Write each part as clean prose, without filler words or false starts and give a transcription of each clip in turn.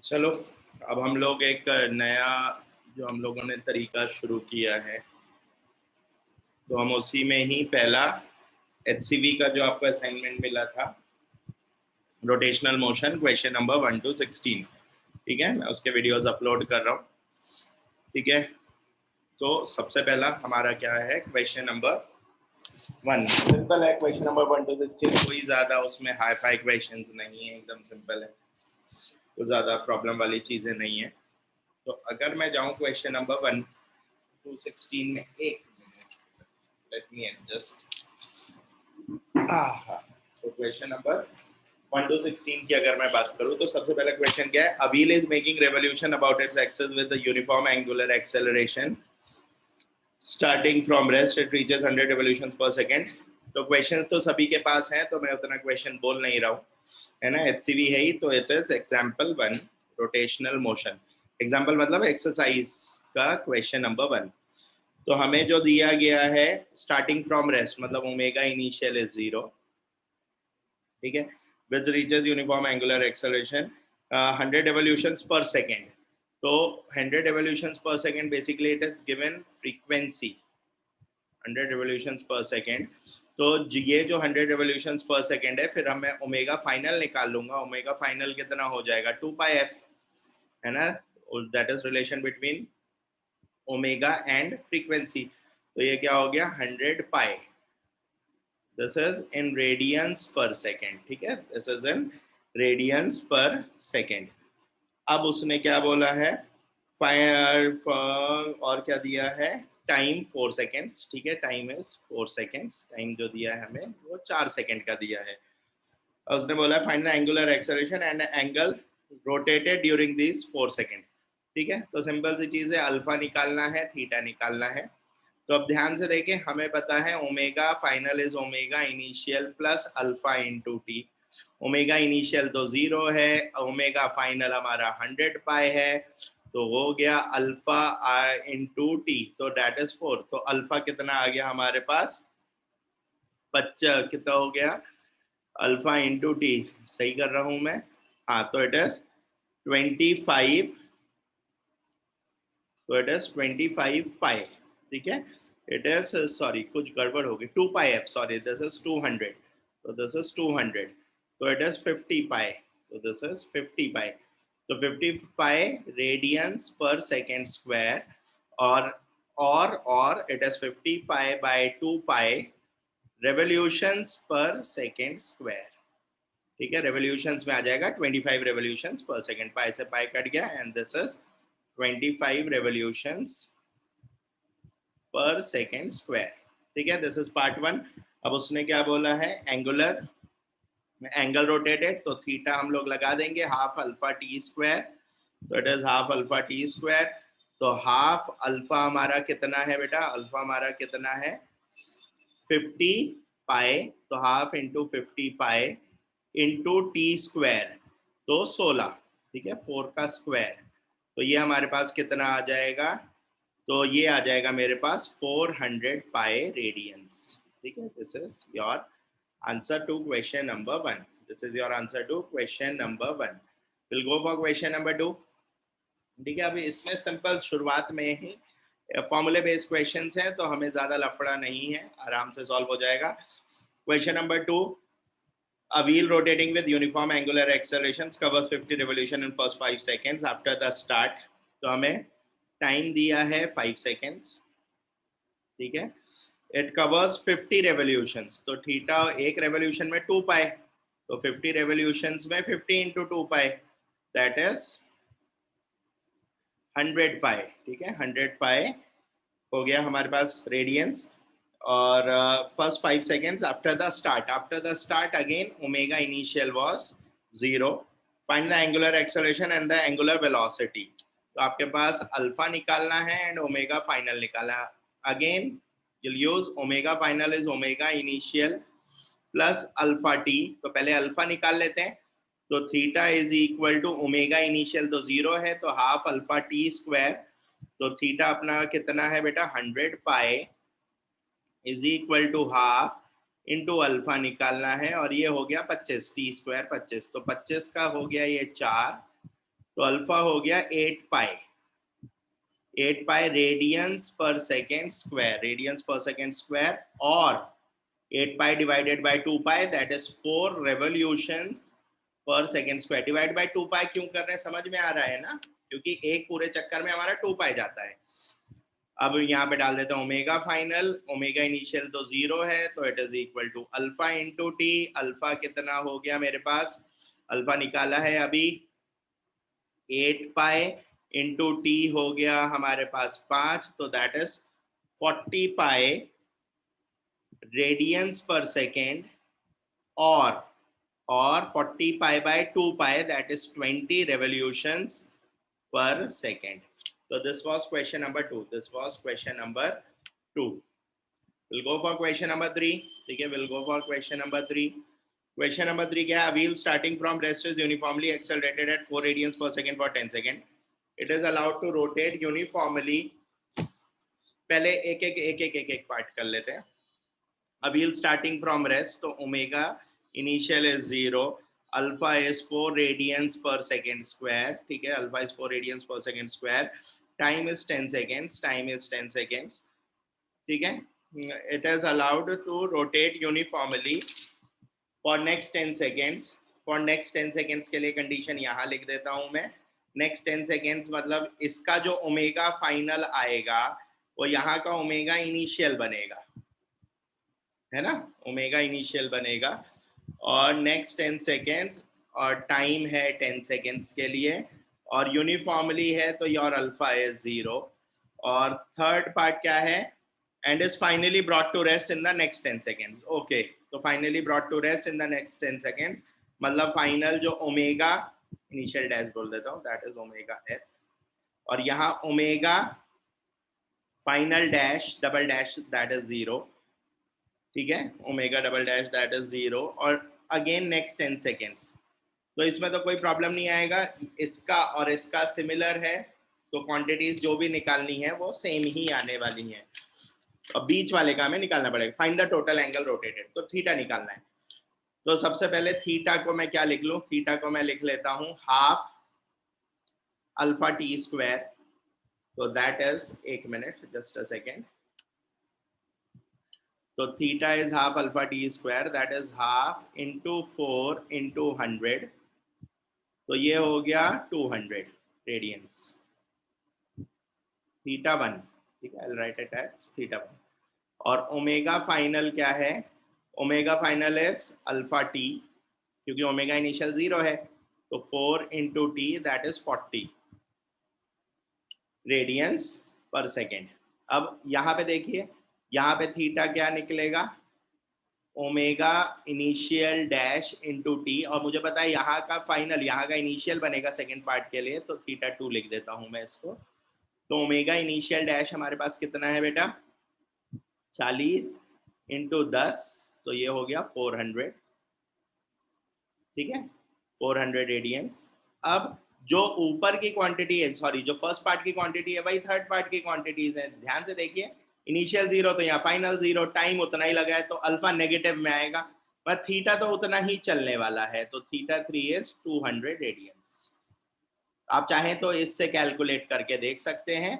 चलो, अब हम लोग एक नया जो हम लोगों ने तरीका शुरू किया है, तो हम उसी में ही पहला एचसीवी का जो आपको असाइनमेंट मिला था, rotational motion, question number 1 to 16, ठीक है। मैं उसके वीडियोस अपलोड कर रहा हूँ, ठीक है। तो सबसे पहला हमारा क्या है, क्वेश्चन नंबर 1। सिंपल है क्वेश्चन नंबर 1 to 16, कोई ज्यादा उसमें हाई फाई क्वेश्चंस नहीं है, एकदम सिंपल है, तो ज्यादा प्रॉब्लम वाली चीजें नहीं है। तो अगर मैं जाऊं क्वेश्चन नंबर 1 to 16 में, एक मिनट, लेट मी एडजस्ट। तो क्वेश्चन नंबर 1 to 16 की अगर मैं बात करूं, तो सबसे पहला क्वेश्चन क्या है, a wheel is making revolution about its axis with a uniform angular acceleration starting from rest it reaches 100 revolutions per second। तो क्वेश्चंस तो सभी के पास हैं, तो मैं उतना क्वेश्चन बोल नहीं रहा हूँ, है ना। एचसीवी है ही, तो it is example 1 rotational motion. Example मतलब एक्सरसाइज का क्वेश्चन नंबर 1। तो हमें जो दिया गया है, स्टार्टिंग फ्रॉम रेस्ट मतलब ओमेगा इनिशियल इज 0, ठीक है, which reaches uniform angular acceleration 100 revolutions per second। तो 100 revolutions per second basically it is given frequency 100 revolutions per second। तो ये जो 100 revolutions per second है, फिर मैं ओमेगा फाइनल निकाल लूंगा। ओमेगा फाइनल कितना हो जाएगा, 2 पाई एफ, है ना। That is relation between omega and frequency. तो ये क्या हो गया, 100 pi, this is in radians per second, ठीक है, this is in radians per second. अब उसने क्या बोला है, और क्या दिया है, टाइम 4 सेकेंड्स, ठीक है, टाइम इज 4 सेकेंड्स। टाइम जो दिया है हमें वो 4 सेकेंड का दिया है। और उसने बोला find the angular acceleration and angle rotated during this 4 second, ठीक है। तो सिंपल सी चीज है, अल्फा निकालना है, थीटा निकालना है। तो अब ध्यान से देखें, हमें पता है omega final is omega initial plus alpha into T. Omega initial तो 0 है, ओमेगा फाइनल हमारा 100 पाई है, तो हो गया अल्फा इंटू टी, तो डेट इज 4। तो अल्फा कितना आ गया हमारे पास, 50, कितना हो गया, अल्फा इंटू टी, सही कर रहा हूं मैं, हाँ, तो इट इज 25, तो इट इज 25 पाई, ठीक है। इट इज, सॉरी कुछ गड़बड़ हो गई, 2 पाई एफ, सॉरी, दिस इज 200, तो दिस इज 200, तो इट इज 50 पाई, तो दिस इज 50 पाई। तो 50 pi radians per second square, और it is 50 pi by 2 pi revolutions per second square, ठीक है। रेवोल्यूशंस में आ जाएगा 25 रेवोल्यूशंस पर सेकेंड, पाई से पाई कट गया, and this is 25 revolutions per second square, ठीक है। This is part 1। अब उसने क्या बोला है, एंगुलर एंगल रोटेटेड, तो थीटा हम लोग लगा देंगे हाफ अल्फा टी स्क्वायर, तो it is half alpha t square. तो हाफ अल्फा हमारा कितना है बेटा, अल्फा हमारा कितना है 50 पाई, तो half into 50 pi into T square, तो 16, ठीक है, 4 का स्क्वायर। तो ये हमारे पास कितना आ जाएगा, तो ये आ जाएगा मेरे पास 400 पाई रेडियंस, ठीक है। This is your answer to question number 1। This is your answer to question number 1। Will go for question number 2, ठीक है। अभी इसमें सिंपल शुरुआत में ही फॉर्मूले बेस्ड क्वेश्चंस हैं, तो हमें ज्यादा लफड़ा नहीं है, आराम से सॉल्व हो जाएगा। Question number 2, a wheel rotating with uniform angular accelerations covers 50 revolution in first 5 seconds after the start। तो हमें टाइम दिया है 5 seconds, ठीक है। इट कवर्स 50 रेवोल्यूशंस, तो थीटा एक रेवोल्यूशन में 2 पाई, तो 50 रेवोल्यूशंस में 50 इंटू 2 पाई, दैट इज 100 पाई, ठीक है। 100 पाई हो गया हमारे पास रेडियंस। और first 5 seconds after the start again omega initial was 0। Find the angular acceleration and the angular velocity. तो आपके पास अल्फा निकालना है एंड ओमेगा फाइनल निकालना। Again you'll use omega final is omega initial plus alpha t. तो पहले alpha निकाल लेते हैं, तो theta is equal to omega initial तो 0 है, तो हाफ अल्फा टी स्क्वायर, तो थीटा अपना कितना है बेटा 100 pi is equal to half into alpha निकालना है, और ये हो गया 25, टी स्क्वायर 25, तो 25 का हो गया ये 4, तो अल्फा हो गया 8 पाई radians per second square, radiance per second square, और 8 पाई divided by 2 pi that is 4 revolutions per second square. Divide by 2 पाई क्यों कर रहे हैं, समझ में आ रहा है ना, क्योंकि एक पूरे चक्कर में हमारा 2 पाई जाता है। अब यहाँ पे डाल देता हूँ ओमेगा फाइनल, ओमेगा इनिशियल तो 0 है, तो it is equal to alpha into t. Alpha कितना हो गया मेरे पास, अल्फा निकाला है अभी, 8 पाई इंटू टी हो गया हमारे पास 5, तो that is 40 pi radians per second, और 40 पाई by 2 pi that is 20 revolutions per second. So this was question number 2. This was question number 2. We'll go for question number 3. Okay, we'll go for question number 3. Question number 3 क्या है, a wheel starting from rest is uniformly accelerated at 4 radians per second for 10 seconds. It is allowed to rotate uniformly. पहले एक part कर लेते हैं. A wheel starting from rest, तो omega initial is 0, alpha is 4 radians per second square, ठीक है, alpha is 4 radians per second square, time is 10 seconds, time is 10 seconds, ठीक है. It is allowed to rotate uniformly for next 10 seconds. For next 10 seconds के लिए condition यहाँ लिख देता हूँ मैं. नेक्स्ट 10 seconds मतलब इसका जो ओमेगा फाइनल आएगा वो यहाँ का ओमेगा इनिशियल बनेगा, है ना, ओमेगा इनिशियल बनेगा, और नेक्स्ट 10 seconds, और टाइम है 10 seconds के लिए, और यूनिफॉर्मली है तो योर अल्फा इज 0, और थर्ड पार्ट क्या है, and is finally brought to rest in the next 10 seconds. Okay, तो finally brought to rest in the next 10 seconds मतलब फाइनल जो ओमेगा इनिशियल डैश बोल देता हूँ दैट इज ओमेगा एफ, और यहाँ omega final dash double dash that is 0, ठीक है, omega double dash that is 0, और अगेन नेक्स्ट 10 seconds. तो इसमें तो कोई प्रॉब्लम नहीं आएगा, इसका और इसका सिमिलर है, तो क्वांटिटीज जो भी निकालनी है वो सेम ही आने वाली हैं, और बीच वाले का हमें निकालना पड़ेगा. Find the total angle rotated, तो थीटा निकालना है. तो सबसे पहले थीटा को मैं क्या लिख लूं, थीटा को मैं लिख लेता हूं हाफ अल्फा टी स्क्वायर, तो दैट इज, एक मिनट जस्ट अ सेकेंड, तो theta is half alpha t square, that is half into 4 into 100, तो ये हो गया 200 रेडियंस, थीटा 1, ठीक है, राइट इट एज थीटा 1. और ओमेगा फाइनल क्या है, omega final is alpha T, क्योंकि ओमेगा इनिशियल 0 है, तो 4 into T that is 40 radiance per second. अब यहाँ पे देखिए, यहाँ पे थीटा क्या निकलेगा, omega initial dash into T, और मुझे पता है यहाँ का फाइनल, यहाँ का इनिशियल बनेगा सेकेंड पार्ट के लिए, तो थीटा 2 लिख देता हूँ मैं इसको. तो ओमेगा इनिशियल डैश हमारे पास कितना है बेटा, 40 इंटू 10, तो ये हो गया 400, ठीक है, 400 रेडियंस. अब जो ऊपर की क्वांटिटी है, सॉरी जो फर्स्ट पार्ट की क्वांटिटी है वही थर्ड पार्ट की क्वांटिटीज है, ध्यान से देखिए, इनिशियल 0 तो यहाँ फाइनल 0, टाइम उतना ही लगा है, तो अल्फा नेगेटिव में आएगा, पर थीटा तो उतना ही चलने वाला है, तो थीटा 3 इज 200 रेडियंस. आप चाहें तो इससे कैलकुलेट करके देख सकते हैं.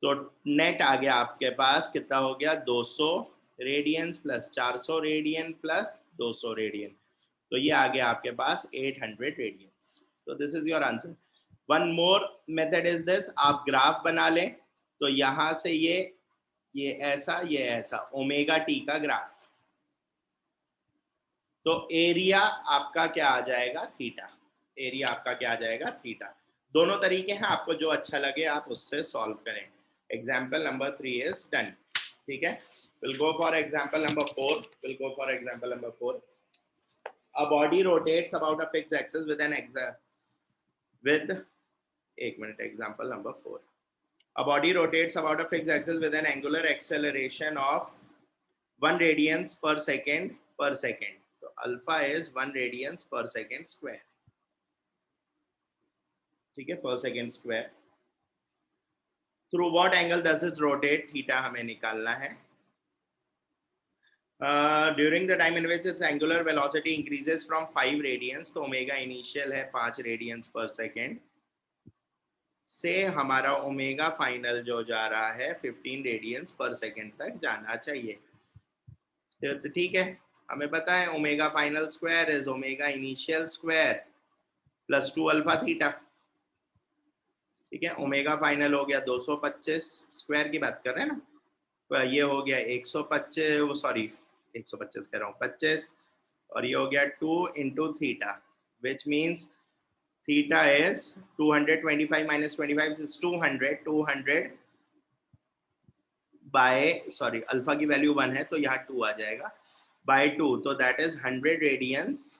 तो नेट आ गया आपके पास, कितना हो गया, 200 radians plus 400 radian plus 200 radian, तो ये आ गया आपके पास 800 रेडियंस. तो this is your answer. One more method is this, आप ग्राफ बना लें, तो यहाँ से ये ऐसा ओमेगा टी का ग्राफ, तो एरिया आपका क्या आ जाएगा, थीटा, एरिया आपका क्या आ जाएगा, थीटा. दोनों तरीके हैं, आपको जो अच्छा लगे आप उससे सॉल्व करें. एग्जाम्पल नंबर 3 इज डन, ठीक है. Will go for example number 4. Will go for example number 4. A body rotates about a fixed axis with an example number 4. A body rotates about a fixed axis with an angular acceleration of 1 radians per second per second. So alpha is 1 radians per second square. ठीक है, per second square. Through what angle does it rotate? Theta हमें निकालना है. During the time in which its angular velocity increases from 5 radians, तो omega initial है 5 radians per second, से हमारा omega final जो जा रहा है 15 रेडियंस पर सेकेंड तक जाना चाहिए। तो ठीक है, हमें पता है omega final square is omega initial square plus 2 alpha theta. ठीक है, ओमेगा फाइनल हो गया 225 स्क्वायर की बात कर रहे हैं ना, तो ये हो गया 125, वो सॉरी 125 कह रहा हूँ 25, और ये हो गया 2 into theta, which means theta is 225 minus 25 is 200 by, sorry alpha की वैल्यू 1 है तो यहाँ 2 आ जाएगा, बाय 2, तो that is 100 radians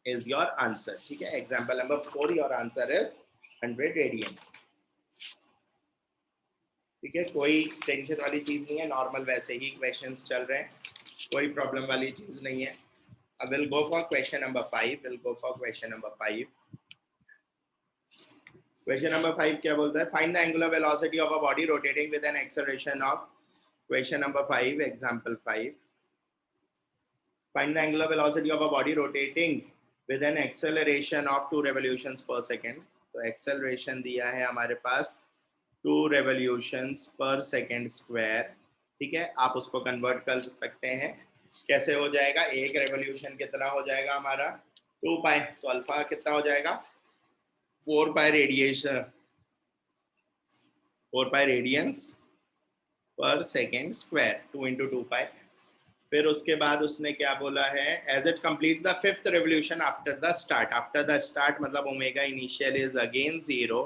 is your answer. ठीक है, example number 4 your answer is 100 radians. ठीक है, कोई टेंशन वाली चीज नहीं है, नॉर्मल वैसे ही क्वेश्चंस चल रहे हैं, कोई प्रॉब्लम वाली चीज नहीं है। अब will go for question number 5, will go for question number 5। Question number 5 क्या बोलता है? Find the angular velocity of a body rotating with an acceleration of, question number 5 example 5, find the angular velocity of a body rotating with an acceleration of 2 revolutions पर second. तो acceleration दिया है हमारे पास 2 revolutions पर second square. ठीक है, आप उसको कन्वर्ट कर सकते हैं, कैसे हो जाएगा? एक रेवोल्यूशन कितना हो जाएगा हमारा? 2 पाई, तो अल्फा कितना हो जाएगा? 4 pi radiation, 4 pi radians per second square, 2 into 2 pi. फिर उसके बाद उसने क्या बोला है? As it completes the 5th revolution after the start, after the start मतलब ओमेगा इनिशियल इज अगेन 0,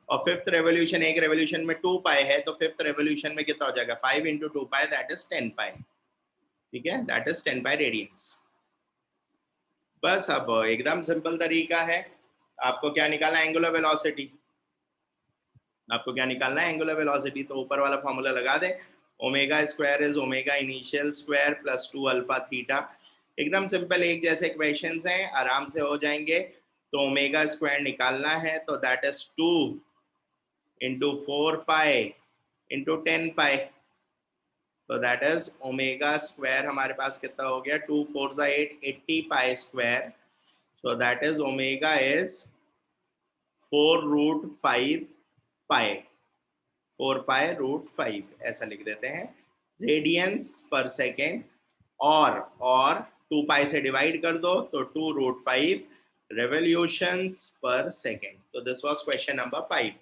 और 5th रेवोल्यूशन, एक रेवोल्यूशन में 2 पाई है, तो 5th रेवोल्यूशन में कितना हो जाएगा? 5 इंटू 2 पाई, दैट इज 10 पाई। ठीक है, दैट इज 10 पाई रेडियंस। बस अब एकदम सिंपल तरीका है, आपको क्या निकालना है? Angular velocity. आपको क्या निकालना है? Angular velocity. तो ऊपर वाला फॉर्मूला लगा दे, omega square is omega initial square plus 2 alpha theta. एकदम सिंपल, एक जैसे क्वेश्चंस हैं, आराम से हो जाएंगे। तो ओमेगा स्क्वायर निकालना है, तो that is 2 into 4 pi into 10 पाई, तो दैट इज ओमेगा स्क्वायर हमारे पास कितना हो गया? 2 4 8, 80 pi square, so that is omega is 4 root 5 pi, 4 pi root 5 ऐसा लिख देते हैं, रेडियंस पर सेकेंड, और 2 पाई से डिवाइड कर दो तो 2 रूट 5 रेवोल्यूशंस पर सेकेंड। तो this was question number 5,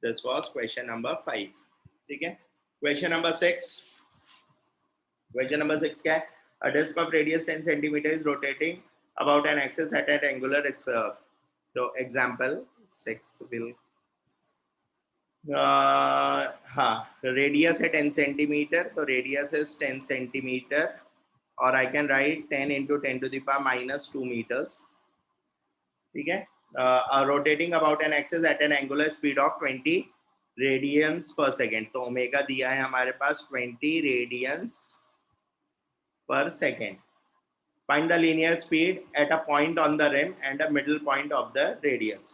this was question number 5। ठीक है, क्वेश्चन नंबर 6, क्वेश्चन नंबर 6 क्या है? A disc of radius 10 centimeter is rotating about an axis at an angular, तो एग्जाम्पल 6 will, हाँ, radius है 10 centimetre, तो radius is 10 centimetre, और I can write 10 into 10 to the power minus 2 metres. ठीक है, rotating about an axis at an angular speed of 20 radians per second. तो omega दिया है हमारे पास 20 radians per second. Find the linear speed at a point on the rim and a middle point of the radius.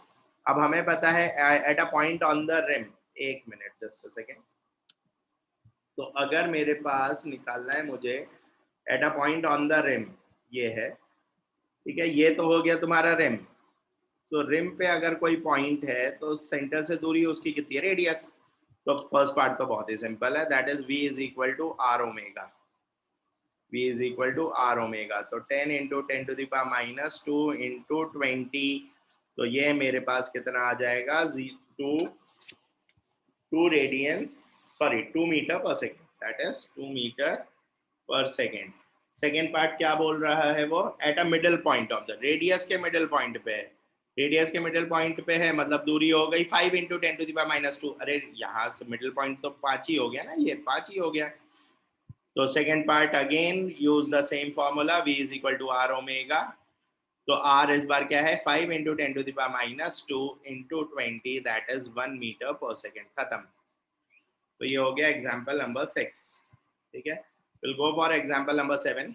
अब हमें पता है at a point on the rim, एक मिनट जस्ट अ सेकेंड। तो अगर मेरे पास निकालना है मुझे at a point on the rim, ये है, ठीक है, ये तो हो गया तुम्हारा रिम। तो रिम पे अगर कोई पॉइंट है तो सेंटर से दूरी उसकी कितनी है? रेडियस। तो फर्स्ट पार्ट तो बहुत ही सिंपल है, that is v is equal to R omega, V is equal to R omega. तो 10 into 10 to the power minus 2 into 20, तो ये मेरे पास कितना आ जाएगा? 2 radians, sorry 2 metre per second, that is 2 metre per second. Second part क्या बोल रहा है वो? At a middle point of the, radius के मिडिल पॉइंट पे है, रेडियस के मिडिल पॉइंट पे है, मतलब दूरी हो गई 5 into 10 to the power minus 2। अरे यहाँ से मिडिल पॉइंट तो 5 ही हो गया ना, ये 5 ही हो गया। तो second part again use the same formula, v is equal to R omega. तो r इस बार क्या है? 5 into 10 to the power minus 2 into 20, that is 1 metre per second. खत्म। तो ये हो गया एग्जाम्पल नंबर 6। ठीक है, will go for example number 7।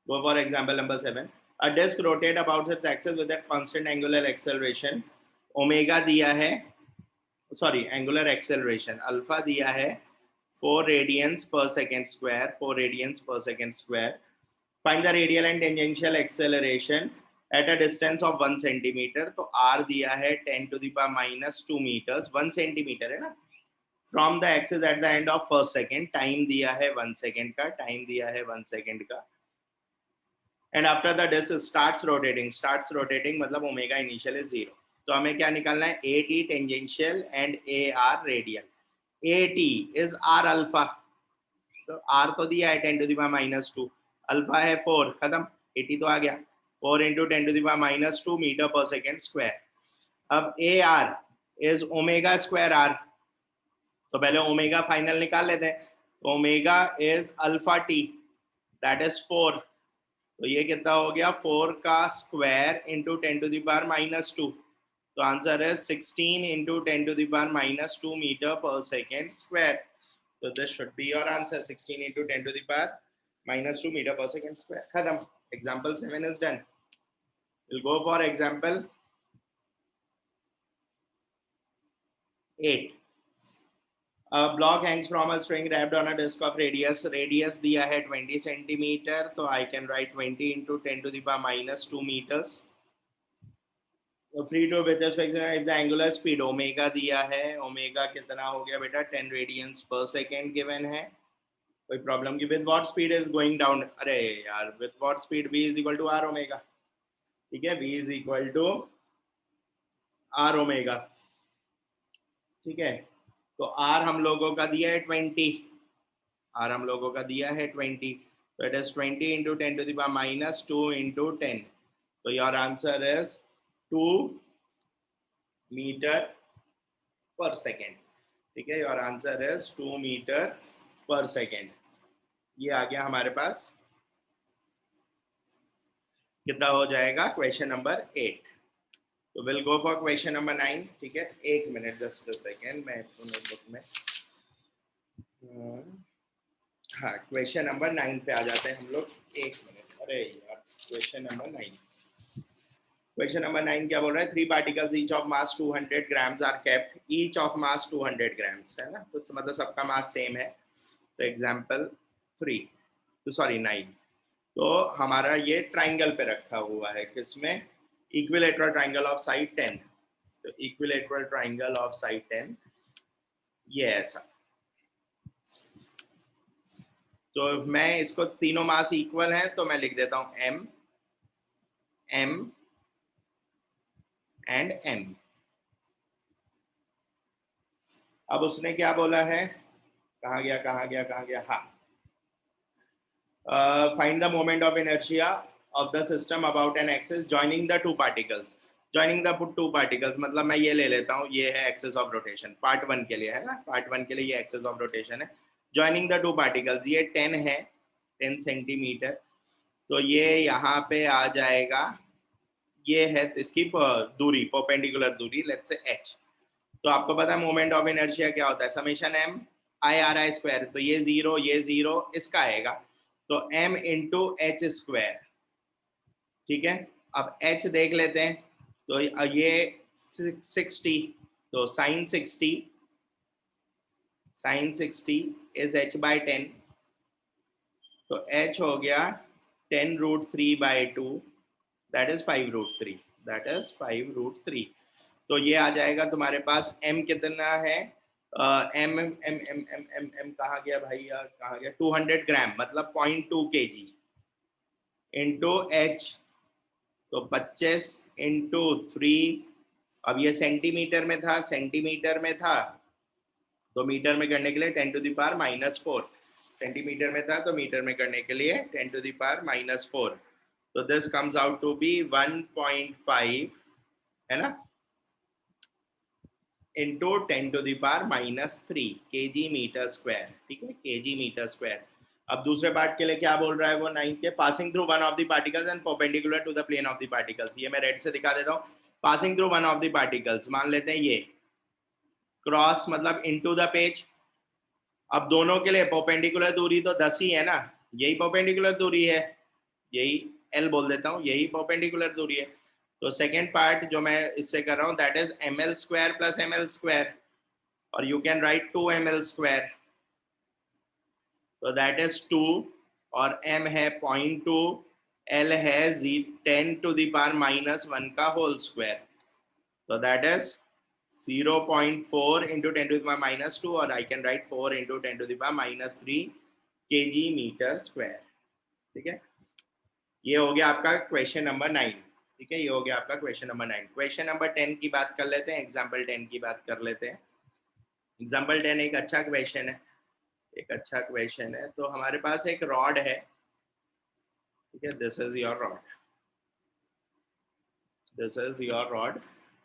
Go for example number 7। A disc rotate about its axis with a constant angular acceleration. Omega दिया है, sorry angular acceleration alpha दिया है 4 radiance per second square, 4 radiance per second square. Find the radial and tangential acceleration at a distance of 1 centimetre, तो are दिया है 10⁻⁻2 metres, 1 centimetre है ना, from the axis at the end of first second, time दिया है 1 second का, time दिया है 1 सेकेंड का, and after the disc starts rotating मतलब ओमेगा इनिशियल इज 0। तो हमें क्या निकालना है, A T tangential and A R radial. A T is R alpha, तो आर तो दिया है 10⁻⁻2, अल्फा है 4, खत्म, ए टी तो आ गया, 4 into 10⁻⁻2 metre per second square. अब A R is omega square R, तो पहले ओमेगा फाइनल निकाल लेते हैं, तो omega is alpha t, that is 4, तो ये कितना हो गया, 4 का स्क्वायर इंटू 10⁻⁻2, तो आंसर है 16 into 10⁻⁻2 metre per second square. So this should be your answer, 16 into 10⁻⁻2 meter per second square. Khatam. Example 7 is done. We'll go for example 8. A block hangs from a string wrapped on a disc of radius. Radius दिया है 20 centimeter, so I can write 20 into 10⁻2 meters. So free to which is fixed if the angular speed omega दिया है, omega कितना हो गया बेटा, 10 radians per second given है। कोई प्रॉब्लम की, with what speed is going down, अरे यार with what speed, v is equal to R omega, ठीक है, v is equal to R omega, ठीक है। तो r हम लोगों का दिया है 20, r हम लोगों का दिया है 20, तो इट इज 20 इंटू 10⁻2 इंटू 10, तो your answer is 2 metre per second, ठीक है, your answer is 2 metre per second. ये आ गया हमारे पास, कितना हो जाएगा, क्वेश्चन नंबर 8। तो will go for question number 9, ठीक है, एक मिनट, जस्ट अ सेकेंड, मैं नोटबुक में, हाँ क्वेश्चन नंबर 9 पे आ जाते हैं हम लोग, एक मिनट, अरे यार क्वेश्चन नंबर 9, क्वेश्चन नंबर 9 क्या बोल रहा है, 3 particles each of mass 200 grams are kept, each of mass 200 grams, है ना, तो मतलब सबका मास सेम है। तो एग्जाम्पल 3, तो सॉरी 9, तो हमारा ये ट्राइंगल पे रखा हुआ है, किसमें, इक्विलेटरल ट्राइंगल ऑफ साइड 10, तो इक्विलेटरल ट्राइंगल ऑफ साइड 10 ये ऐसा, तो मैं इसको तीनों मास इक्वल है, तो मैं लिख देता हूं m m एंड m। अब उसने क्या बोला है, कहाँ गया, हाँ, find the moment of inertia of the system about an axis joining the two particles, joining the two particles मतलब मैं ये ले लेता हूँ, ये है axis of rotation, पार्ट 1 के लिए है ना, पार्ट 1 के लिए ये axis of rotation है, joining the two particles, ये 10 है, 10 सेंटीमीटर, तो ये यहाँ पे आ जाएगा, ये है इसकी दूरी, परपेंडिकुलर दूरी, लेट्स से h। तो आपको पता है मोमेंट ऑफ इनर्शिया क्या होता है, summation m i r i square, तो ये जीरो इसका आएगा, तो m इंटू एच स्क्वायर, ठीक है। अब h देख लेते हैं, तो ये 60, तो साइन 60 इज h बाई 10, तो h हो गया 10√3/2, दैट इज 5√3, दैट इज 5√3। तो ये आ जाएगा तुम्हारे पास m कितना है, m m m m m m m कहाँ गया भाई यार, कहाँ गया, 200 ग्राम मतलब 0.2 kg इंटू h, तो 25 इंटू 3, अब ये सेंटीमीटर में था, तो मीटर में करने के लिए 10⁻⁻4, सेंटीमीटर में था तो मीटर में करने के लिए 10⁻⁻4, तो this comes out to be 1.5, है ना, इंटू 10⁻³ kg मीटर स्क्वायर, ठीक है, kg मीटर स्क्वायर। अब दूसरे पार्ट के लिए क्या बोल रहा है वो 9 के, passing through one of the particles and perpendicular to the plane of the particles, ये मैं रेड से दिखा देता हूँ, passing through one of the particles, मान लेते हैं ये क्रॉस मतलब इनटू द पेज। अब दोनों के लिए परपेंडिकुलर दूरी तो 10 ही है ना, यही परपेंडिकुलर दूरी है, यही L बोल देता हूँ, यही परपेंडिकुलर दूरी है। तो सेकेंड पार्ट जो मैं इससे कर रहा हूँ that is ml² plus ml², और यू कैन राइट 2ml², तो दैट इज 2, और m है 0.2, L है 10 to the power -1 का होल स्क्वायर, तो that is 0.4 into 10 to the power -2, और I can write 4 into 10 to the power -3 kg metre square. ठीक है, ये हो गया आपका क्वेश्चन नंबर 9। ठीक है, ये हो गया आपका क्वेश्चन नंबर 9। क्वेश्चन नंबर 10 की बात कर लेते हैं, एग्जाम्पल 10 की बात कर लेते हैं। एग्जाम्पल 10 एक अच्छा क्वेश्चन है, एक अच्छा क्वेश्चन है। तो हमारे पास एक रॉड है, ठीक है, this is your rod, this is your rod,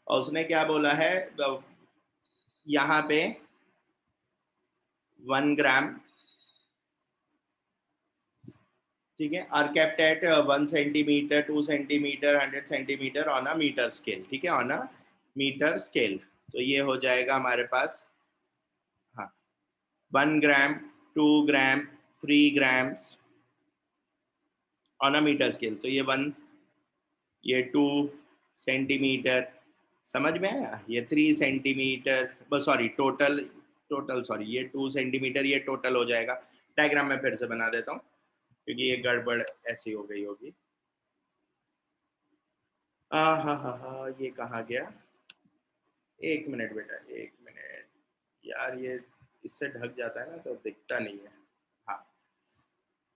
और उसने क्या बोला है, यहाँ पे 1 ग्राम, ठीक है, are kept at 1 centimetre, 2 centimetre, 100 centimetre on a metre scale. ठीक है, ऑन अ मीटर स्केल। तो ये हो जाएगा हमारे पास, हाँ, 1 gram, 2 gram, 3 grams on a metre scale. तो ये 1, ये 2 सेंटीमीटर, समझ में आया, ये 3 सेंटीमीटर, सॉरी टोटल, सॉरी ये 2 सेंटीमीटर, ये टोटल हो जाएगा। डायग्राम में फिर से बना देता हूँ क्योंकि ये गड़बड़ ऐसी हो गई होगी। हाँ हाँ हाँ, ये कहाँ गया, एक मिनट बेटा, एक मिनट यार, ये इससे ढक जाता है ना तो दिखता नहीं है। हाँ,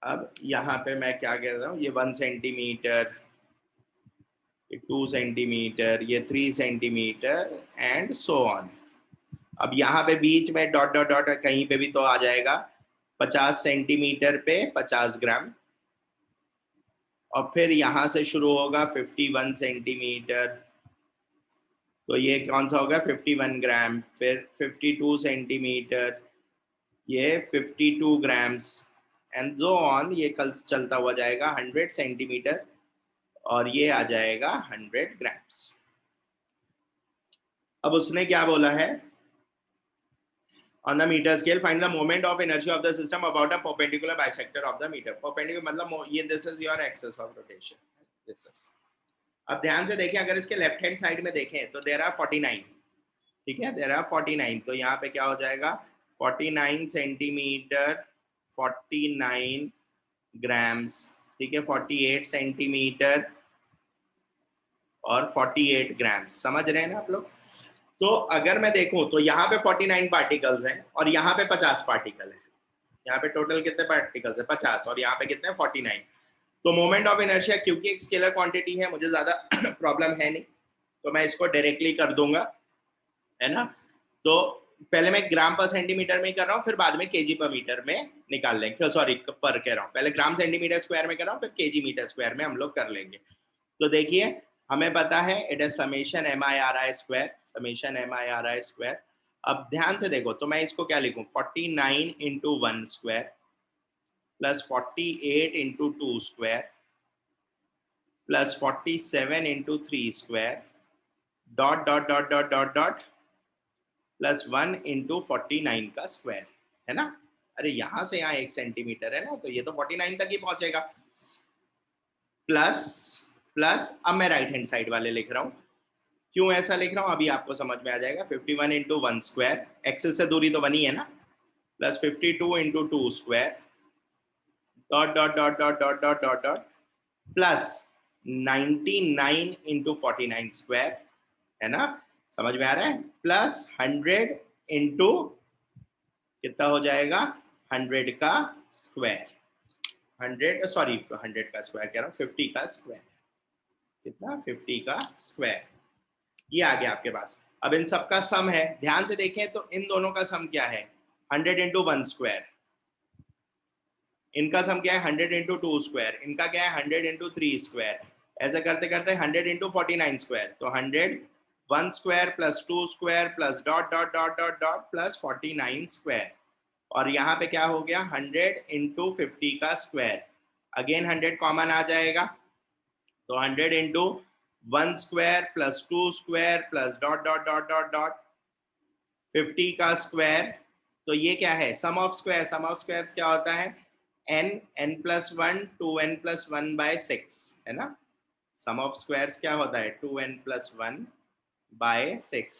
अब यहाँ पे मैं क्या कह रहा हूँ, ये 1 सेंटीमीटर, ये 2 सेंटीमीटर, ये 3 सेंटीमीटर एंड सो ऑन। अब यहाँ पे बीच में डॉट डॉट डॉट कहीं पे भी तो आ जाएगा, 50 सेंटीमीटर पे 50 ग्राम, और फिर यहाँ से शुरू होगा 51 सेंटीमीटर, तो ये कौन सा होगा, 51 ग्राम, फिर 52 सेंटीमीटर, ये 52 ग्राम्स, एंड जो ऑन, ये कल चलता हुआ जाएगा 100 सेंटीमीटर, और ये आ जाएगा 100 ग्राम्स। अब उसने क्या बोला है, on the meter scale find the moment of inertia of the system about a perpendicular bisector of the meter। perpendicular मतलब ये this is your axis of rotation, this is। अब ध्यान से देखें, अगर इसके लेफ्ट हैंड साइड में देखें तो there are 49, ठीक है, there are 49, तो यहाँ पे क्या हो जाएगा, 49 सेंटीमीटर, 49 ग्राम्स, ठीक है, 48 सेंटीमीटर और 48 ग्राम्स, समझ रहे हैं ना आप लोग। तो अगर मैं देखूं तो यहाँ पे 49 पार्टिकल्स हैं और यहाँ पे 50 पार्टिकल है, यहाँ पे टोटल कितने पार्टिकल्स है, 50, और यहाँ पे कितने, 49। तो मोमेंट ऑफ इनर्शिया, क्योंकि एक स्केलर क्वांटिटी है, मुझे ज्यादा प्रॉब्लम है नहीं, तो मैं इसको डायरेक्टली कर दूंगा, है ना। तो पहले मैं ग्राम पर सेंटीमीटर में ही कर रहा हूँ, फिर बाद में केजी पर मीटर में निकाल लेंगे, सॉरी पर कह रहा हूँ, पहले ग्राम सेंटीमीटर स्क्वायर में कर रहा हूँ, फिर केजी मीटर स्क्वायर में हम लोग कर लेंगे। तो देखिए, हमें पता है it is summation MIRI square, summation MIRI square. अब ध्यान से देखो, तो मैं इसको क्या लिखूं, 49 into 1 square plus 48 into 2 square plus 47 into 3 square dot dot dot dot dot dot plus 1 into 49 का स्क्वायर, है ना। अरे यहाँ से यहाँ 1 सेंटीमीटर है ना, तो ये तो 49 तक ही पहुंचेगा, प्लस प्लस, अब मैं राइट हैंड साइड वाले लिख रहा हूँ, क्यों ऐसा लिख रहा हूँ अभी आपको समझ में आ जाएगा। 51 इंटू 1 स्क्वायर, एक्सिस से दूरी तो बनी है ना, plus 52 into 2 square dot dot dot dot dot dot dot dot plus 99 into 49 square, है ना, समझ में आ रहा है, प्लस 100 इंटू कितना हो जाएगा, 100 का स्क्वायर, 100 सॉरी 100 का स्क्वायर कह रहा हूँ, 50 का स्क्वायर, कितना, 50 का स्क्वायर, ये आ गया आपके पास। अब इन सब का सम है, ध्यान से देखें तो इन दोनों का सम क्या है, 100 इंटू 1 स्क्वायर, इनका सम क्या है 100 इंटू 2 स्क्वायर, इनका क्या है 100 इंटू 3 स्क्वायर, ऐसे करते करते 100 इंटू 49 स्क्वायर, तो 100 1 square plus 2 square plus dot dot dot dot dot plus 49 square, और यहाँ पे क्या हो गया 100 इंटू 50 का स्क्वायर, अगेन 100 कॉमन आ जाएगा, तो 100 into 1 square plus 2 square plus dot dot dot dot dot 50 का स्क्वायर, तो ये क्या है, sum of square, sum of square क्या होता है, n plus 1 2n plus 1 by 6, है ना। सम ऑफ स्क्वायर्स क्या होता है, 2n प्लस 1 बाय 6,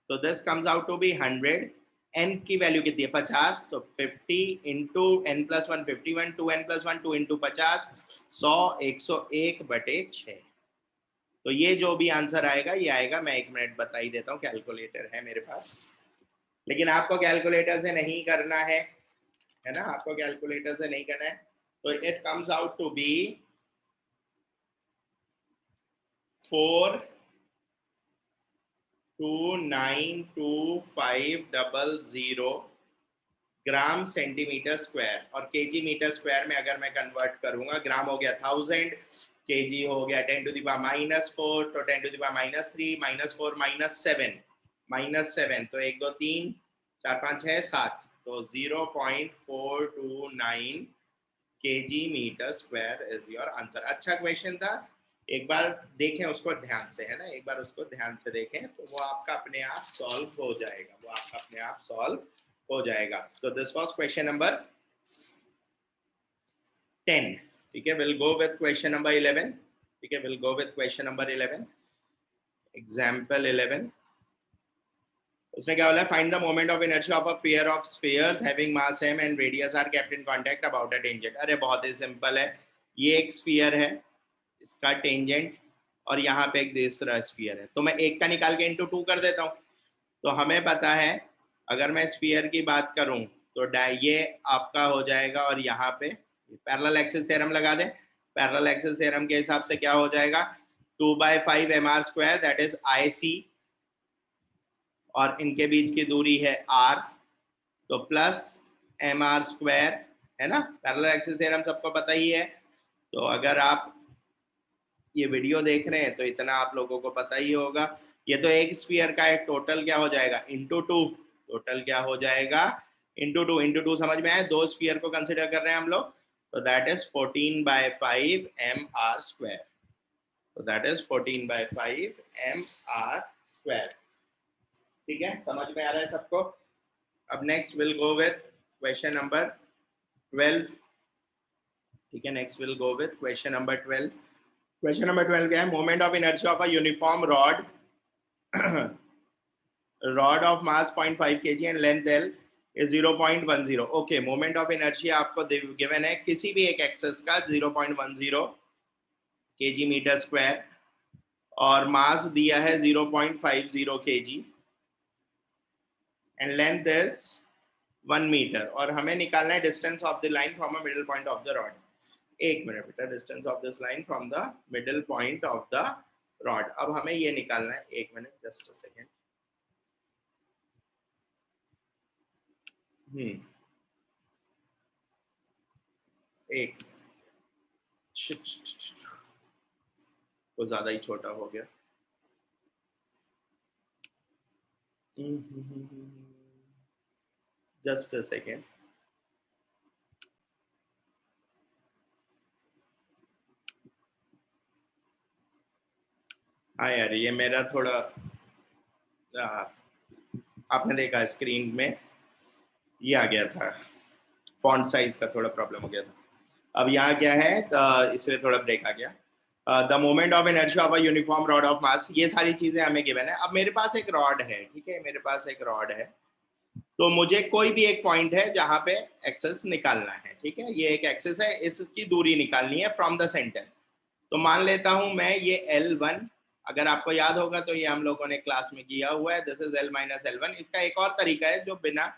तो this comes out to be 100 n की वैल्यू कितनी है 50, तो 50 इंटू n+1 51, 2n+1 2 इंटू 50 100 101/6। तो ये जो भी आंसर आएगा ये आएगा, मैं 1 मिनट बता ही देता हूँ, कैलकुलेटर है मेरे पास, लेकिन आपको कैलकुलेटर से नहीं करना है ना, आपको कैलकुलेटर से नहीं करना है। तो it comes out to be 4292500 gram centimetre square, और केजी मीटर स्क्वायर में अगर मैं कन्वर्ट करूंगा, ग्राम हो गया 1000, केजी हो गया 10⁻⁻⁴, तो 10⁻⁻3 -4 -7 तो 1 2 3 4 5 6 7, तो 0.429 KG metre square is your answer. अच्छा क्वेश्चन था, एक बार देखें उसको ध्यान से, है ना, एक बार उसको ध्यान से देखें तो वो आपका अपने आप सॉल्व हो जाएगा, वो आपका अपने आप सॉल्व हो जाएगा। तो दिस वाज क्वेश्चन नंबर 10। ठीक है, will go with question number 11। ठीक है, will go with question number 11, example 11। उसने क्या बोला, find the moment of inertia of a pair of spheres having mass m and radius r kept in contact about a tangent. अरे बहुत ही simple है, ये एक स्फीयर है, इसका टेंजेंट, और यहाँ पे एक दूसरा स्फीयर है, तो मैं एक का निकाल के इंटू 2 कर देता हूँ। तो हमें पता है अगर मैं स्फीयर की बात करूं तो ये आपका हो जाएगा, और यहाँ पे पैरेलल एक्सिस थ्योरम लगा दें। पैरेलल एक्सिस थ्योरम के हिसाब से क्या हो जाएगा, 2/5 mr², दैट इज IC, और इनके बीच की दूरी है r, तो प्लस mr², है ना, पैरेलल एक्सिस थ्योरम सबको पता ही है। तो अगर आप ये वीडियो देख रहे हैं तो इतना आप लोगों को पता ही होगा। ये तो एक स्फीयर का है, टोटल क्या हो जाएगा इंटू 2, टोटल क्या हो जाएगा इंटू 2 समझ में आया, दो स्फीयर को कंसिडर कर रहे हैं हम लोग, तो दैट इज 14/5 mr², तो दैट इज 14/5 mr²। ठीक है, समझ में आ रहा है सबको। अब next will go with question number 12। ठीक है, next will go with question number 12। Question number 12 क्या है, moment of inertia of a uniform rod rod of mass 0.5 kg and length l is 0.10। Okay, moment of inertia आपको given है किसी भी एक access का 0.10 kg मीटर स्क्वायर, और मास दिया है 0.50 kg and length is 1 metre, और हमें निकालना है distance of the line from a middle point of the rod. एक मिनट बेटा, distance of this line from the middle point of the rod, अब हमें ये निकालना है, एक मिनट जस्ट अ सेकेंड। एक वो ज्यादा ही छोटा हो गया। Just a second. हाँ यार, ये मेरा थोड़ा आपने देखा स्क्रीन में ये आ गया था, फॉन्ट साइज का थोड़ा प्रॉब्लम हो गया था। अब यहाँ क्या है, इसलिए थोड़ा ब्रेक आ गया। The moment of inertia of a uniform rod of mass, ये सारी चीजें हमें गिवन है। अब मेरे पास एक रॉड है, ठीक है, मेरे पास एक रॉड है, तो मुझे कोई भी एक पॉइंट है जहां पे एक्सेस निकालना है। ठीक है, ये एक एक्सेस है, इसकी दूरी निकालनी है फ्रॉम द सेंटर। तो मान लेता हूं मैं ये L1, अगर आपको याद होगा तो ये हम लोगों ने क्लास में किया हुआ है, दिस इज L-L1। इसका एक और तरीका है जो बिना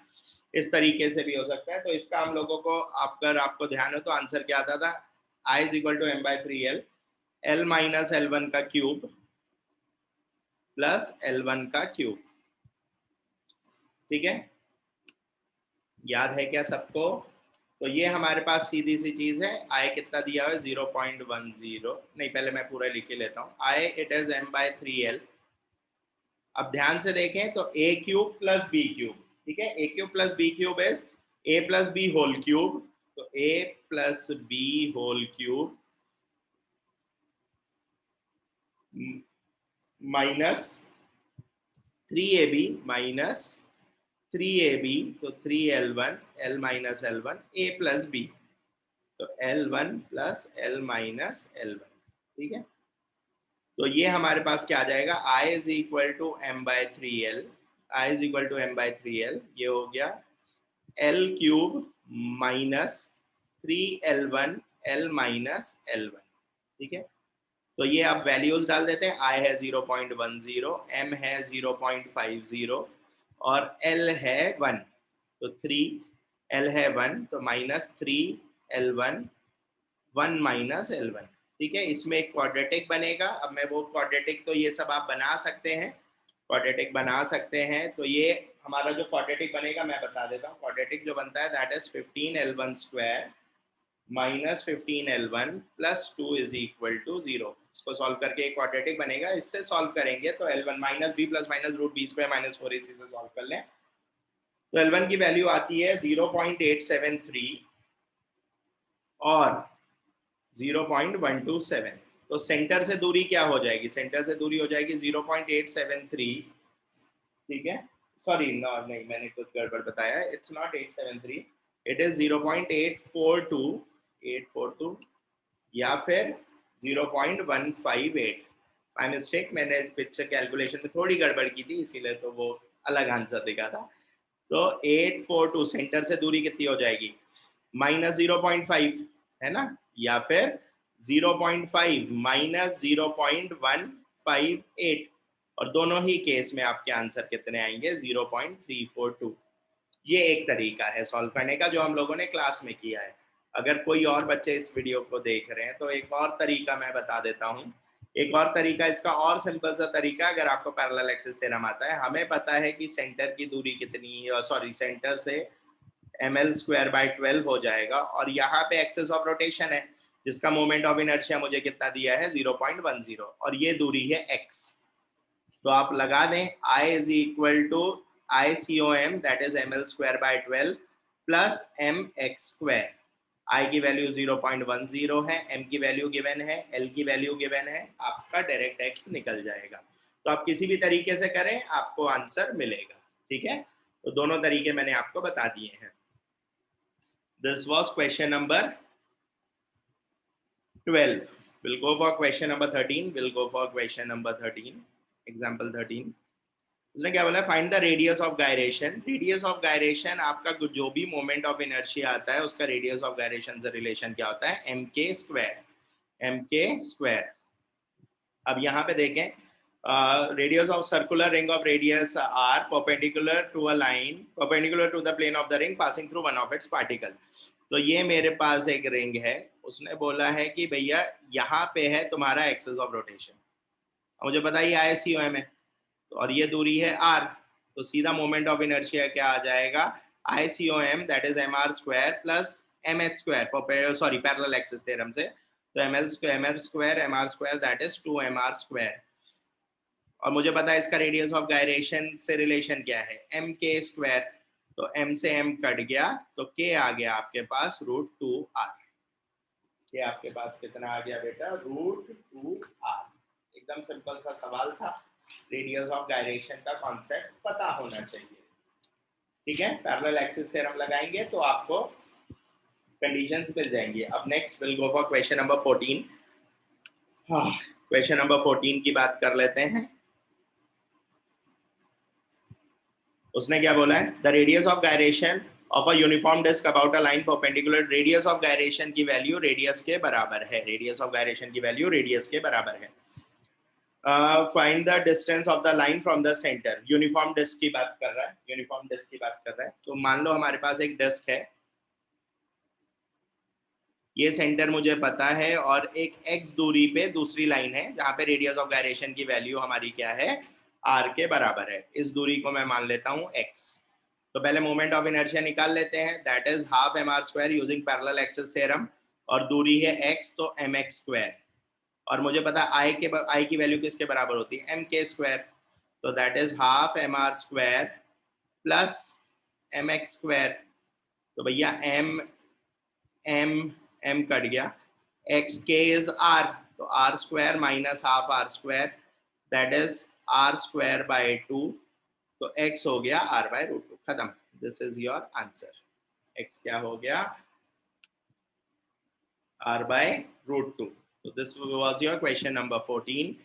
इस तरीके से भी हो सकता है, तो इसका हम लोगों को, अगर आपको ध्यान हो तो आंसर क्या आता था, I = m/3l, L-L1 का क्यूब प्लस L1 का क्यूब। ठीक है, याद है क्या सबको? तो ये हमारे पास सीधी सी चीज है, आई कितना दिया हुआ है 0.10, नहीं पहले मैं पूरा लिख के लेता हूँ, आई इट इज m/3l। अब ध्यान से देखें तो a cube plus b cube, ठीक है, a cube plus b cube is a plus b whole cube, तो a plus b whole cube minus 3ab minus 3ab, तो 3l1 l minus l1 a plus b, तो L1 plus L minus L1। ठीक है, तो ये हमारे पास क्या आ जाएगा, I = m/3l I is equal to M by 3l, ये हो गया l cube minus 3l1 l minus l1, ठीक है। तो ये आप वैल्यूज डाल देते हैं, i है 0.10, m है 0.50 और l है 1, तो 3l है 1, तो माइनस 3l1 1 माइनस l1, ठीक है। इसमें एक क्वाड्रेटिक बनेगा। अब मैं वो क्वाड्रेटिक, तो ये सब आप बना सकते हैं, क्वाड्रेटिक बना सकते हैं। तो ये हमारा जो क्वाड्रेटिक बनेगा मैं बता देता हूँ। क्वाड्रेटिक जो बनता है that is 15l1 square minus 15l1 plus 2 is equal to 0। इसको सॉल्व करके एक क्वाड्रेटिक बनेगा। इससे सॉल्व करेंगे तो l1 minus B plus minus root B square minus 4ac से सॉल्व कर लें तो l1 की वैल्यू आती है 0.873 और 0.127। तो सेंटर से दूरी क्या हो जाएगी? सेंटर से दूरी हो जाएगी 0.873, ठीक है। सॉरी नहीं, मैंने कुछ गड़बड़ बताया, इट्स नॉट 873, इट इज 0.842 या फिर 0.158। बाय मिस्टेक मैंने पिक्चर कैलकुलेशन में थोड़ी गड़बड़ की थी, इसीलिए तो वो अलग आंसर दिखा था। तो 842 सेंटर से दूरी कितनी हो जाएगी? माइनस 0.5 है ना, या फिर 0.5 माइनस 0.158, और दोनों ही केस में आपके आंसर कितने आएंगे? 0.342। ये एक तरीका है सॉल्व करने का जो हम लोगों ने क्लास में किया है। अगर कोई और बच्चे इस वीडियो को देख रहे हैं तो एक और तरीका मैं बता देता हूँ। एक और तरीका, इसका और सिंपल सा तरीका, अगर आपको पैरेलल एक्सिस थ्योरम आता है, हमें पता है कि सेंटर की दूरी कितनी, सॉरी सेंटर से ml स्क्वायर बाई 12 हो जाएगा, और यहाँ पे एक्सिस ऑफ रोटेशन है जिसका मोमेंट ऑफ इनर्शिया मुझे कितना दिया है? 0.10, और ये दूरी है x। तो आप लगा दें I is equal to ICOM that is ml square by 12 plus mx square. I की वैल्यू 0.10 है, m की वैल्यू गिवन है, l की वैल्यू गिवन है, आपका डायरेक्ट x निकल जाएगा। तो आप किसी भी तरीके से करें आपको आंसर मिलेगा, ठीक है। तो दोनों तरीके मैंने आपको बता दिए हैं। This was question number 12. We'll go for question number 13. We'll go for question number 13. Example 13. उसने क्या बोला? Find the radius of gyration. Radius of gyration आपका जो भी मोमेंट ऑफ इनर्शिया आता है उसका रेडियस ऑफ गायरेशन से रिलेशन क्या होता है? एम के स्क्वायर, एम के स्क्वायर। अब यहाँ पे देखें, radius of circular ring of radius R perpendicular to a line perpendicular to the plane of the ring passing through one of its particle. तो ये मेरे पास एक रिंग है, उसने बोला है कि भैया यहाँ पे है तुम्हारा एक्सिस ऑफ रोटेशन, मुझे पता ही ICOM है, और ये दूरी है r, तो सीधा मोमेंट ऑफ इनर्शिया क्या आ जाएगा? ICOM that is mr square plus mh square, sorry parallel axis theorem से, तो ml square mr square that is 2mr square, और मुझे पता है इसका रेडियस ऑफ गायरेशन से रिलेशन क्या है? m k स्क्वायर, तो m से m कट गया तो k आ गया आपके पास √2r। के आपके पास कितना आ गया बेटा? √2r। एकदम सिंपल सा सवाल था, रेडियस ऑफ गायरेशन का कॉन्सेप्ट पता होना चाहिए, ठीक है। पैरेलल एक्सिस थ्योरम लगाएंगे तो आपको कंडीशंस मिल जाएंगी। अब next will go for question number 14। Question number 14 की बात कर लेते हैं। उसने क्या बोला है? The radius of gyration of a uniform disc about a line perpendicular. Radius of gyration की वैल्यू रेडियस के बराबर है, रेडियस ऑफ गायरेशन की वैल्यू रेडियस के बराबर है। Find the distance of the line from the centre. Uniform disc की बात कर रहा है, यूनिफॉर्म डिस्क की बात कर रहा है। तो मान लो हमारे पास एक डिस्क है, ये सेंटर मुझे पता है, और एक x दूरी पे दूसरी लाइन है जहां पे रेडियस ऑफ गायरेशन की वैल्यू हमारी क्या है? r के बराबर है। इस दूरी को मैं मान लेता हूँ x। तो पहले मोमेंट ऑफ इनर्शिया निकाल लेते हैं, that is half mr square using parallel axis theorem, और दूरी है x तो mx स्क्वायर, और मुझे पता है I की वैल्यू किसके बराबर होती है? mk स्क्वायर, तो that is half mr square plus mx square. तो भैया m कट गया, x k इज r, तो r square minus half r square that is r square by 2, तो x हो गया r बाय √2। खत्म, this is your answer. x क्या हो गया? r by √2। So this was your question number 14.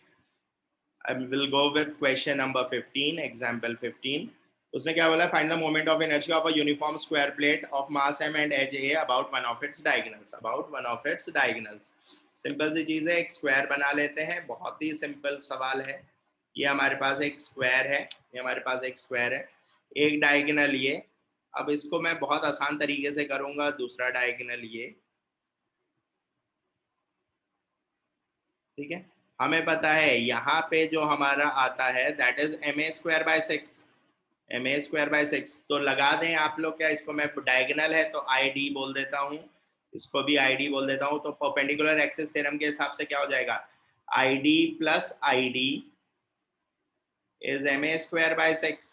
I will go with question number 15, example 15. उसने क्या बोला? Find the moment of inertia of a uniform square plate of mass m and edge a about one of its diagonals. About one of its diagonals. Simple सी चीज़ है, एक square बना लेते हैं, बहुत ही सिंपल सवाल है. ये हमारे पास एक स्क्वायर है, ये हमारे पास एक स्क्वायर है, एक डायगोनल ये. अब इसको मैं बहुत आसान तरीके से करूंगा, दूसरा डायगोनल ये. ठीक है, हमें पता है यहाँ पे जो हमारा आता है दैट इज ma² by 6. तो लगा दें आप लोग, क्या इसको मैं डायगोनल है तो id बोल देता हूँ, इसको भी id बोल देता हूँ. तो परपेंडिकुलर एक्सिस थ्योरम के हिसाब से क्या हो जाएगा? id plus id is ma² by 6.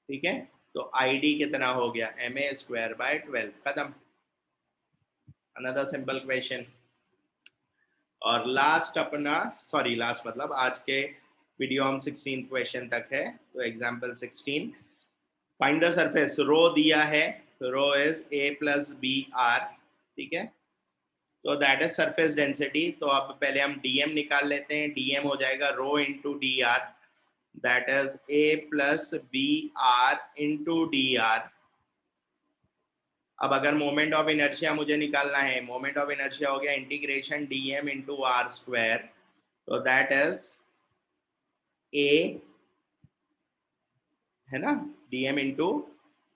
ठीक है, तो id कितना हो गया? ma² by 12. खत्म. Another simple question. और लास्ट अपना, सॉरी लास्ट मतलब आज के वीडियो हम 16 क्वेश्चन तक है. तो example 16, find the surface. Rho दिया है, rho is a plus B R. ठीक है, तो दैट इज सरफेस डेंसिटी. तो अब पहले हम dm निकाल लेते हैं. dm हो जाएगा rho into D R, that is a plus B R into D R. अब अगर मोमेंट ऑफ इनर्शिया मुझे निकालना है, मोमेंट ऑफ इनर्शिया हो गया integration dm into R square. तो दैट इज a है ना, dm इंटू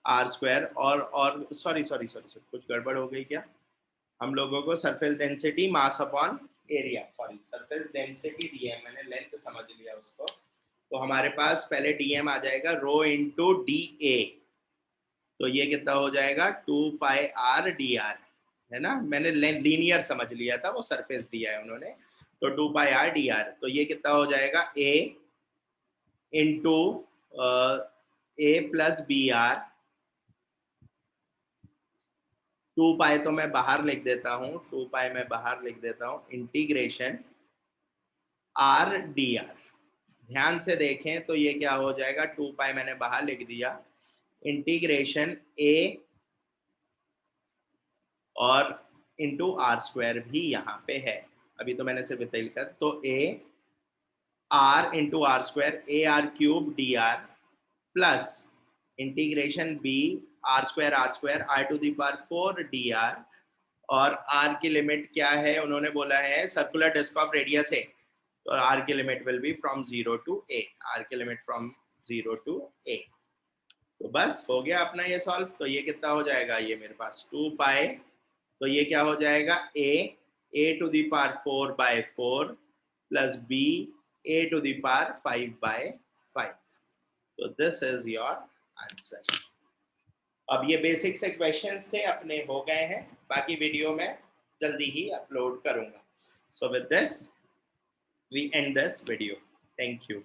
आर स्क्वायर. और सॉरी कुछ गड़बड़ हो गई क्या? हम लोगों को surface density mass upon area, sorry surface density दी है, मैंने लेंथ समझ लिया उसको. तो हमारे पास पहले dm आ जाएगा रो इंटू डी ए. तो ये कितना हो जाएगा? 2 पाई आर डी आर, है ना. मैंने लीनियर समझ लिया था, वो सरफेस दिया है उन्होंने. तो 2 पाई आर डी आर. तो ये कितना हो जाएगा? a into A plus B R. 2 pi तो मैं बाहर लिख देता हूँ, 2 पाई मैं बाहर लिख देता हूँ, इंटीग्रेशन आर डी आर. ध्यान से देखें तो ये क्या हो जाएगा? 2 पाई मैंने बाहर लिख दिया, इंटीग्रेशन a और इंटू आर स्क्वायर भी यहाँ पे है. अभी तो मैंने सिर्फ इतना ही लिखा. तो a R into R square, A R cube D R plus integration b R square R to the power 4 D R. और r की लिमिट क्या है? उन्होंने बोला है सर्कुलर डिस्क ऑफ रेडियस है. तो r की limit will be from 0 to a, r की लिमिट फ्रॉम 0 टू a. तो बस हो गया अपना ये सॉल्व. तो ये कितना हो जाएगा? ये मेरे पास 2 पाई. तो ये क्या हो जाएगा? a to the power 4 by 4 plus b a to the power 5 by 5. तो दिस इज योर आंसर. अब ये बेसिक से क्वेश्चंस थे, अपने हो गए हैं. बाकी वीडियो में जल्दी ही अपलोड करूंगा. So with this we end this video. Thank you.